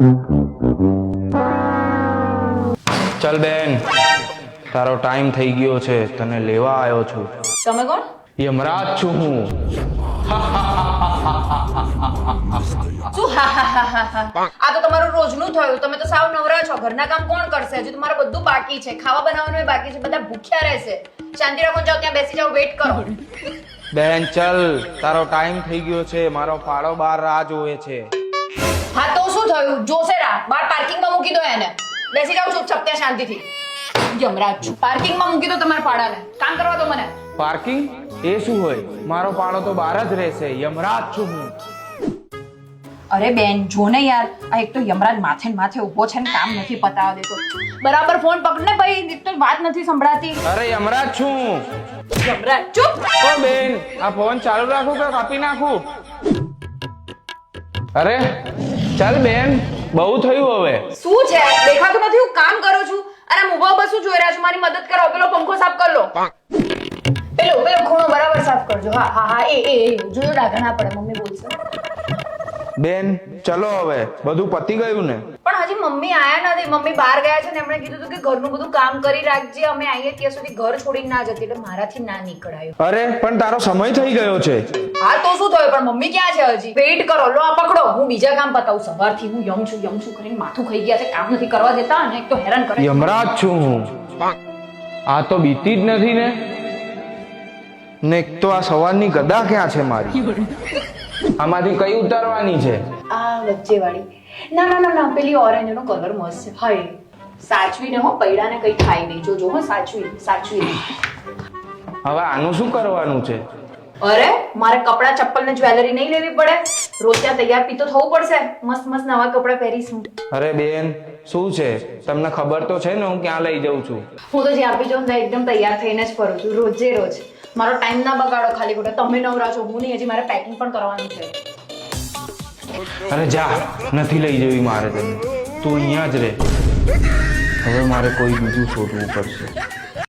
चल बेन तारो टाइम થઈ ગયો છે તને લેવા આવ્યો છું તમે કોણ યમરાજ છું હું શું આ તો તમારું રોજનું થયું તમે તો સાવ નવરા છો ઘરના કામ કોણ કરશે હજી તમારું બધું બાકી છે ખાવા બનાવવાનું બાકી છે બધા ભૂખ્યા રહેશે શાંતિ રાખો જાઓ ત્યાં બેસી જાઓ વેઇટ કરો બેન ચલ તારો ટાઈમ થઈ ગયો છે મારો ફાળો બહાર રાહ જોવે છે હા તો શું થયું જોશે રા બહાર પાર્કિંગમાં મૂકી દો એને બેસી જાઓ ચૂપચાપ ત્યાં શાંતિથી યમરાજ છું પાર્કિંગમાં મૂકી દો તમારા પાડાને કામ કરવા દો મને પાર્કિંગ એ શું હોય મારો પાડો તો બહાર જ રહેશે યમરાજ છું હું અરે બેન જો ને યાર આ એક તો યમરાજ માથે ને માથે ઊભો છે ને કામ નથી પતાવવા દેતો બરાબર ફોન પકડને ભાઈ એક તો વાત નથી સંભળાતી અરે યમરાજ છું યમરાજ ચૂપ ઓ બેન આ ફોન ચાલુ રાખું કે કાપી નાખું અરે ચાલ બેન બહુ થયું હવે શું છે દેખાતું નથી હું કામ કરું છું અને મોબાઈલ પર શું જોઈ રહ્યા છો મારી મદદ કરો પેલો પંખો સાફ કર લો પેલો ખૂણો બરાબર સાફ કરજો હા હા હા એ જોયો ડાઘા ના પડે મમ્મી બોલશે બેન ચલો હવે બધું પતી ગયું ને પણ હજી મમ્મી આયા નથી મમ્મી બહાર ગયા છે ને એમણે કીધું હતું કે ઘરનું બધું કામ કરી રાખજે અમે આવીએ ત્યાં સુધી ઘર છોડીને ના જતી એટલે મારાથી ના નીકળાયું અરે પણ તારો સમય થઈ ગયો છે હા તો શું થયું પણ મમ્મી ક્યાં છે હજી વેઇટ કરો લો આ પકડો હું બીજા કામ પતાવું સવારથી હું યમ છું કરીને માથું ખાઈ ગયા છે કામ નથી કરવા દેતા અને એક તો હેરાન કરે યમરાજ છું હું આ તો બીતી જ નથી ને એક તો આ સવારની ગદા ક્યાં છે મારી આમાંથી કઈ ઉતારવાની છે આ વચ્ચે વાળી ના ના ના ના પેલી ઓરેન્જ નો કલર મસ્ત છે હાય સાચવીને હો પૈડાને કઈ થાય નહીં જો હો સાચવી હવે આનું શું કરવાનું છે અરે મારે કપડા ચપ્પલ ને જ્વેલરી નહીં લેવી પડે રોજ ત્યાં તૈયાર પીતો થવું પડશે મસ્ત મસ્ત નવા કપડા પહેરીશું અરે બેન શું છે તમને ખબર તો છે ને હું ક્યાં લઈ જાઉં છું હું તો જ્યાં બી જાઉં ત્યાં એકદમ તૈયાર થઈને જ ફરું છું રોજે રોજ મારો ટાઈમ ના બગાડો ખાલી ખોટો તમે નવરા છો હું નહીં હજી મારે પેકિંગ પણ કરવાનું છે અરે જા નથી લઈ જવી મારે તને તું અહીંયા જ રહે હવે મારે કોઈ બીજું શોધવું પડશે